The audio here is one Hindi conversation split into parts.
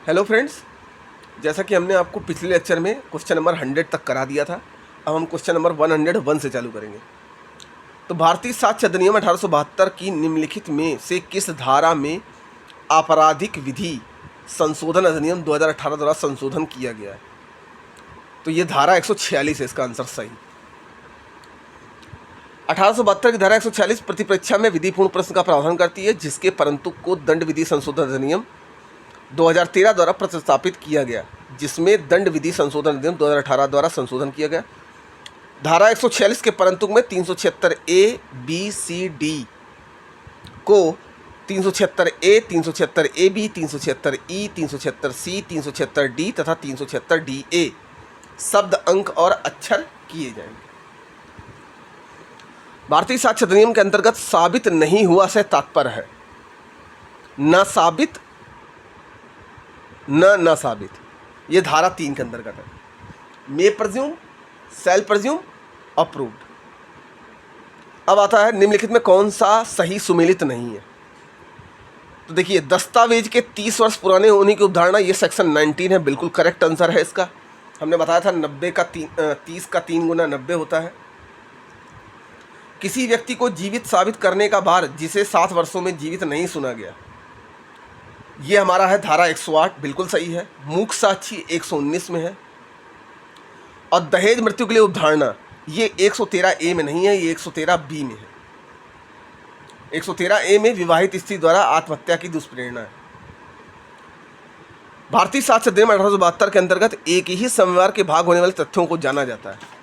हेलो फ्रेंड्स, जैसा कि हमने आपको पिछले लेक्चर में क्वेश्चन नंबर 100 तक करा दिया था। अब हम क्वेश्चन नंबर 101 से चालू करेंगे। तो भारतीय साक्ष्य अधिनियम 1872 की निम्नलिखित में से किस धारा में आपराधिक विधि संशोधन अधिनियम 2018 द्वारा संशोधन किया गया है? तो ये धारा 146 है इसका आंसर सही। 1872 की धारा 146 प्रतिपरीक्षा में विधिपूर्ण प्रश्न का प्रावधान करती है, जिसके परंतु को दंड विधि संशोधन अधिनियम 2013 द्वारा प्रतिस्थापित किया गया, जिसमें दंड विधि संशोधन अधिनियम 2018 द्वारा संशोधन किया गया। धारा 146 के परंतु में 376 ए बी सी डी को 376 ए, 376 A B, 376 E, 376 C, 376 D तथा 376 डी ए शब्द, अंक और अक्षर किए जाएंगे। भारतीय साक्ष्य अधिनियम के अंतर्गत साबित नहीं हुआ से तात्पर्य है न साबित न साबित। ये धारा 3 के अंतर्गत है। मे प्रज्यूम, सेल प्रज्यूम, अप्रूव्ड। अब आता है निम्नलिखित में कौन सा सही सुमेलित नहीं है। तो देखिए, दस्तावेज के 30 वर्ष पुराने होने की अवधारणा, ये सेक्शन 19 है, बिल्कुल करेक्ट आंसर है इसका। हमने बताया था 90 का 30 का 3 गुना 90 होता है। किसी व्यक्ति को जीवित साबित करने का भार जिसे 7 वर्षों में जीवित नहीं सुना गया, ये हमारा है धारा 108, बिल्कुल सही है। मूक साक्षी 119 में है। और दहेज मृत्यु के लिए अवधारणा, ये 113 ए में नहीं है, ये 113 बी में है। 113 ए में विवाहित स्त्री द्वारा आत्महत्या की दुष्प्रेरणा है। भारतीय साक्ष्य अधिनियम 1872 के अंतर्गत एक ही समवार के भाग होने वाले तथ्यों को जाना जाता है।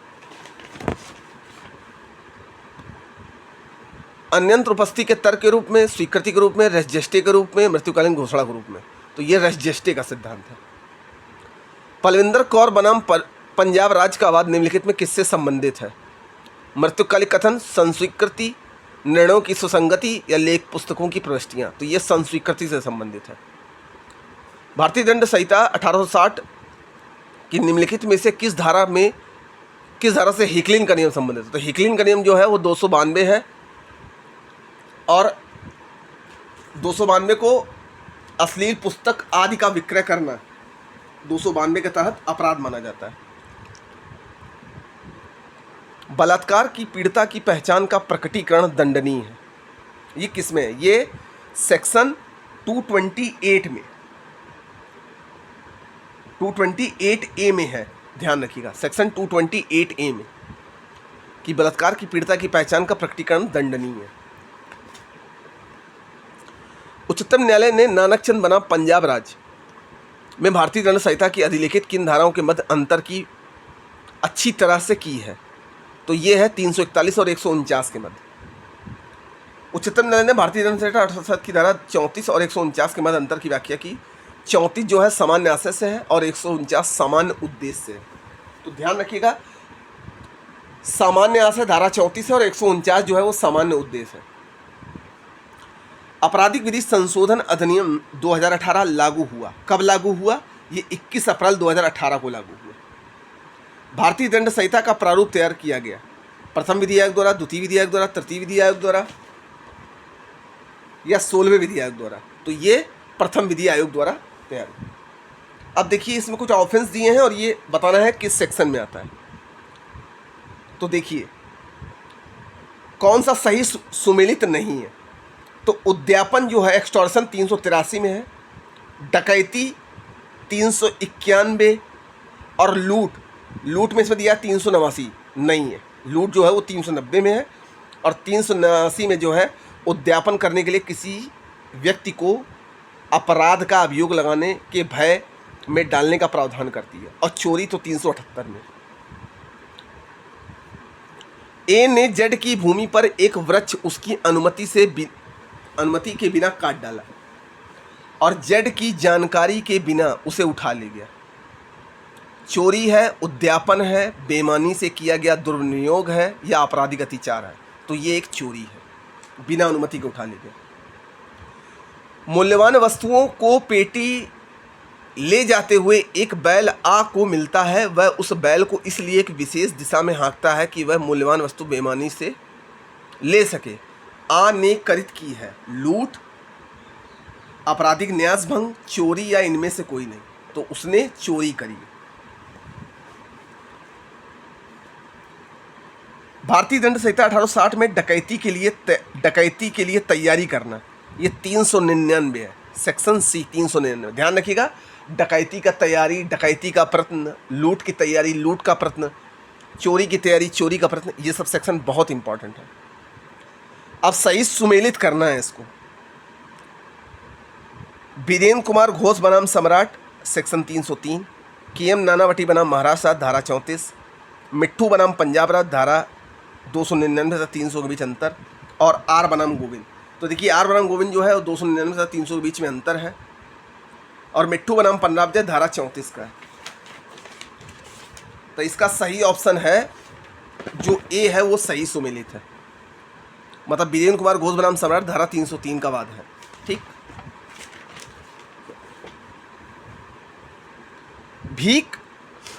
अन्यंत्र उपस्थिति के तर्क के रूप में, स्वीकृति के रूप में, रेस्जेस्टे के रूप में, मृत्युकालीन घोषणा के रूप में। तो ये रेस्जेस्टे का सिद्धांत है। पलविंदर कौर बनाम पंजाब राज्य का आवाज निम्नलिखित में किससे संबंधित है? मृत्युकालिक कथन, संस्वीकृति, निर्णयों की सुसंगति या लेख पुस्तकों की प्रविष्टियाँ। तो ये संस्वीकृति से संबंधित है। भारतीय दंड संहिता 1860 की निम्नलिखित में से किस धारा से हिकलिन का नियम संबंधित है? तो हिकलिन का नियम जो है वो 292 है, और 292 को अश्लील पुस्तक आदि का विक्रय करना 292 के तहत अपराध माना जाता है। बलात्कार की पीड़िता की पहचान का प्रकटीकरण दंडनीय है। ये किसमें है? ये सेक्शन 228 में, 228 ए में है। ध्यान रखिएगा, सेक्शन 228 ए में कि बलात्कार की पीड़िता की पहचान का प्रकटीकरण दंडनीय है। उच्चतम न्यायालय ने नानक चंद बनाम पंजाब राज्य में भारतीय दंड संहिता की अधिलिखित किन धाराओं के मध्य अंतर की अच्छी तरह से की है? तो ये है 341 और 149 के मध्य। उच्चतम न्यायालय ने भारतीय दंड संहिता 1860 की धारा 34 और 149 के मध्य अंतर की व्याख्या की। 34 जो है सामान्य आशय से है और 149 सामान्य उद्देश्य से है। तो ध्यान रखिएगा, सामान्य आशय धारा 34 है और 149 जो है वो सामान्य उद्देश्य है। आपराधिक विधि संशोधन अधिनियम 2018 लागू हुआ। कब लागू हुआ? ये 21 अप्रैल 2018 को लागू हुआ। भारतीय दंड संहिता का प्रारूप तैयार किया गया प्रथम विधि आयोग द्वारा, द्वितीय विधि आयोग द्वारा, तृतीय विधि आयोग द्वारा या 16वें विधि आयोग द्वारा। तो ये प्रथम विधि आयोग द्वारा तैयार हुआ। अब देखिए, इसमें कुछ ऑप्शंस दिए हैं और ये बताना है किस सेक्शन में आता है। तो देखिए, कौन सा सही सुमेलित नहीं है। तो उद्यापन जो है, एक्सटॉर्शन 383 में है, डकैती 391 और लूट में इसमें दिया 389 नहीं है। लूट जो है वो 390 में है और 389 में जो है उद्यापन करने के लिए किसी व्यक्ति को अपराध का अभियोग लगाने के भय में डालने का प्रावधान करती है। और चोरी तो 378 में। ए ने जेड की भूमि पर एक वृक्ष उसकी अनुमति के बिना काट डाला और जेड की जानकारी के बिना उसे उठा ले गया। चोरी है, उद्यापन है, बेईमानी से किया गया दुर्विनियोग है या आपराधिक अत्याचार है। तो ये एक चोरी है, बिना अनुमति के उठा ले गया। मूल्यवान वस्तुओं को पेटी ले जाते हुए एक बैल आ को मिलता है, वह उस बैल को इसलिए एक विशेष दिशा में हाँकता है कि वह मूल्यवान वस्तु बेईमानी से ले सके। आ ने करित की है लूट, आपराधिक न्यास भंग, चोरी या इनमें से कोई नहीं, तो उसने चोरी करी। भारतीय दंड संहिता 1860 में डकैती के लिए तैयारी करना, ये 399 है, सेक्शन सी 399। ध्यान रखिएगा, डकैती का तैयारी, डकैती का प्रयत्न, लूट की तैयारी, लूट का प्रयत्न, चोरी की तैयारी, चोरी का प्रयत्न, ये सब सेक्शन बहुत इंपॉर्टेंट है। अब सही सुमेलित करना है इसको। बीरेन्द्र कुमार घोष बनाम सम्राट, सेक्शन 303। KM नानावटी बनाम महाराष्ट्र, धारा 34। मिट्ठू बनाम पंजाब राज, धारा 299 से 300 के बीच अंतर। और R बनाम गोविंद, तो देखिए R बनाम गोविंद जो है वो 299 से 300 के बीच में अंतर है, और मिट्ठू बनाम पंजाब राज धारा 34 का है। तो इसका सही ऑप्शन है जो A है, वो सही सुमेलित है, मतलब बीरेन्द्र कुमार घोष बनाम सम्राट धारा 303 का वाद है। ठीक। भीख,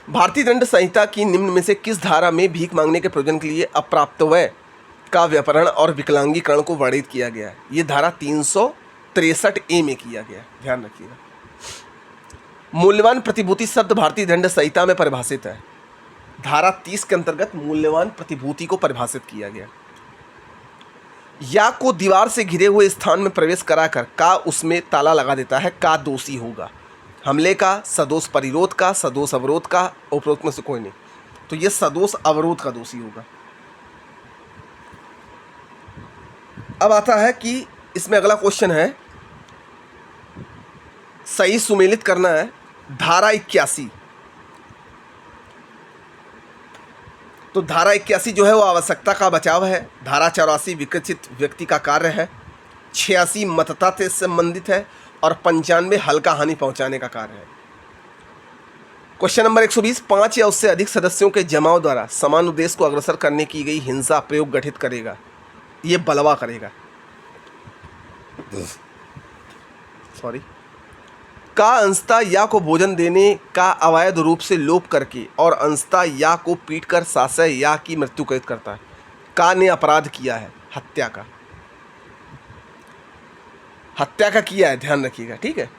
भारतीय दंड संहिता की निम्न में से किस धारा में भीख मांगने के प्रयोजन के लिए अप्राप्तव्य का व्यापरण और विकलांगीकरण को वर्णित किया गया है? ये धारा 363A में किया गया है, ध्यान रखिएगा। मूल्यवान प्रतिभूति शब्द भारतीय दंड संहिता में परिभाषित है, धारा 30 के अंतर्गत मूल्यवान प्रतिभूति को परिभाषित किया गया। या को दीवार से घिरे हुए स्थान में प्रवेश कराकर का उसमें ताला लगा देता है, का दोषी होगा? हमले का, सदोष परिरोध का, सदोष अवरोध का, उपरोक्त में से कोई नहीं, तो ये सदोष अवरोध का दोषी होगा। अब आता है कि इसमें अगला क्वेश्चन है, सही सुमेलित करना है। धारा 81, तो धारा 81 जो है वो आवश्यकता का बचाव है। धारा 84 विकसित व्यक्ति का कार्य है। 86 मतता से संबंधित है, और 95 हल्का हानि पहुंचाने का कार्य है। क्वेश्चन नंबर 120, 5 या उससे अधिक सदस्यों के जमाव द्वारा समान उद्देश्य को अग्रसर करने की गई हिंसा प्रयोग गठित करेगा, ये बलवा करेगा। सॉरी। का अंशता या को भोजन देने का अवैध रूप से लोप करके और अंशता या को पीटकर साशय या की मृत्यु कैद करता है। का ने अपराध किया है, हत्या का, हत्या का किया है, ध्यान रखिएगा। ठीक है।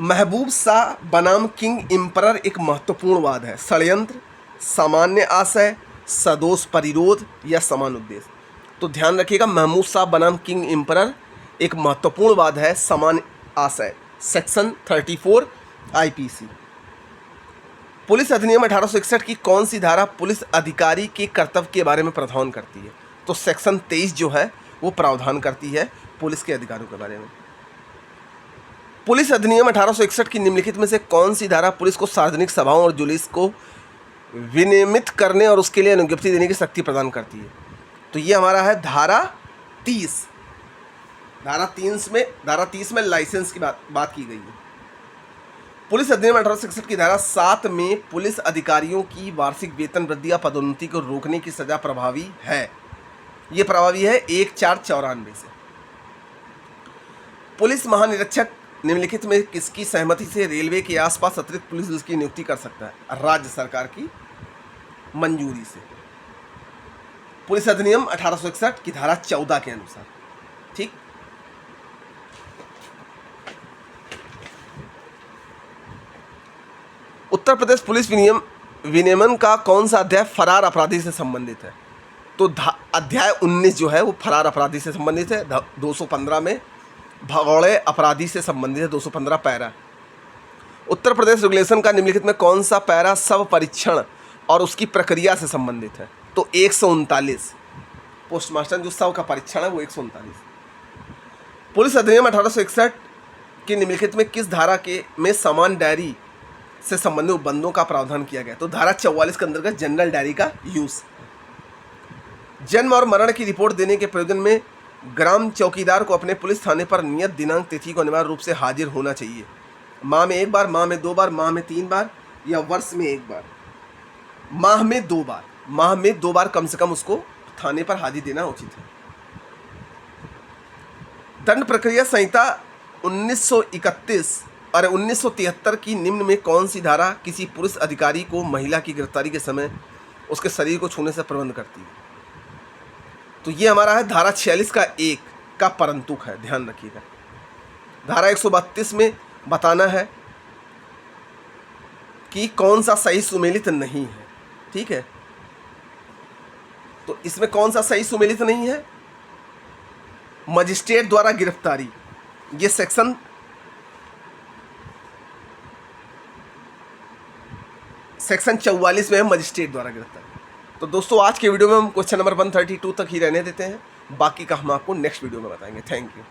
महबूब शाह बनाम किंग इम्परर एक महत्वपूर्ण वाद है। षड्यंत्र, सामान्य आशय, सदोष परिरोध या समान उद्देश्य। तो ध्यान रखिएगा, महबूब शाह बनाम किंग इम्परर एक महत्वपूर्ण वाद है, समान आशय, सेक्शन 34 IPC। पुलिस अधिनियम 1861 की कौन सी धारा पुलिस अधिकारी के कर्तव्य के बारे में प्रावधान करती है? तो सेक्शन 23 जो है वो प्रावधान करती है पुलिस के अधिकारों के बारे में। पुलिस अधिनियम 1861 की निम्नलिखित में से कौन सी धारा पुलिस को सार्वजनिक सभाओं और जुलूस को विनियमित करने और उसके लिए अनुज्ञप्ति देने की शक्ति प्रदान करती है? तो ये हमारा है धारा 30। धारा 30 में लाइसेंस की बात की गई है। पुलिस अधिनियम 1861 की धारा 7 में पुलिस अधिकारियों की वार्षिक वेतन वृद्धि या पदोन्नति को रोकने की सजा प्रभावी है। ये प्रभावी है 1494 से। पुलिस महानिरीक्षक निम्नलिखित में किसकी सहमति से रेलवे के आसपास अतिरिक्त पुलिस बल की नियुक्ति कर सकता है? राज्य सरकार की मंजूरी से। पुलिस अधिनियम 1861 की धारा 14 के अनुसार। ठीक। उत्तर प्रदेश पुलिस विनियमन का कौन सा अध्याय फरार अपराधी से संबंधित है? तो अध्याय 19 जो है वो फरार अपराधी से संबंधित है। 215 में भगौड़े अपराधी से संबंधित है, 215 पैरा। उत्तर प्रदेश रेगुलेशन का निम्नलिखित में कौन सा पैरा सब परीक्षण और उसकी प्रक्रिया से संबंधित है? तो 139। पोस्टमास्टर जो सब का परीक्षण है वो 139। पुलिस अधिनियम 1861 के निम्नलिखित में किस धारा के में समान डायरी से संबंधित उपबंधों का प्रावधान किया गया? तो धारा 44 के अंतर्गत जनरल डायरी का यूज। जन्म और मरण की रिपोर्ट देने के प्रयोजन में ग्राम चौकीदार को अपने पुलिस थाने पर नियत दिनांक तिथि को अनिवार्य रूप से हाजिर होना चाहिए। माह में 1 बार, माह में 2 बार, माह में 3 बार या वर्ष में 1 बार? माह में 2 बार। माह में 2 बार कम से कम उसको थाने पर हाजिर देना उचित है। दंड प्रक्रिया संहिता 1973 की निम्न में कौन सी धारा किसी पुलिस अधिकारी को महिला की गिरफ्तारी के समय उसके शरीर को छूने से प्रतिबंध करती है? तो ये हमारा है धारा 46 का 1 का परंतुक है, ध्यान रखिएगा। धारा 132 में बताना है कि कौन सा सही सुमेलित नहीं है। ठीक है, तो इसमें कौन सा सही सुमेलित नहीं है? मजिस्ट्रेट द्वारा गिरफ्तारी, ये सेक्शन सेक्शन 44 में है, मजिस्ट्रेट द्वारा गिरफ्तारी। तो दोस्तों आज के वीडियो में हम क्वेश्चन नंबर 132 तक ही रहने देते हैं, बाकी का हम आपको नेक्स्ट वीडियो में बताएंगे। Thank you.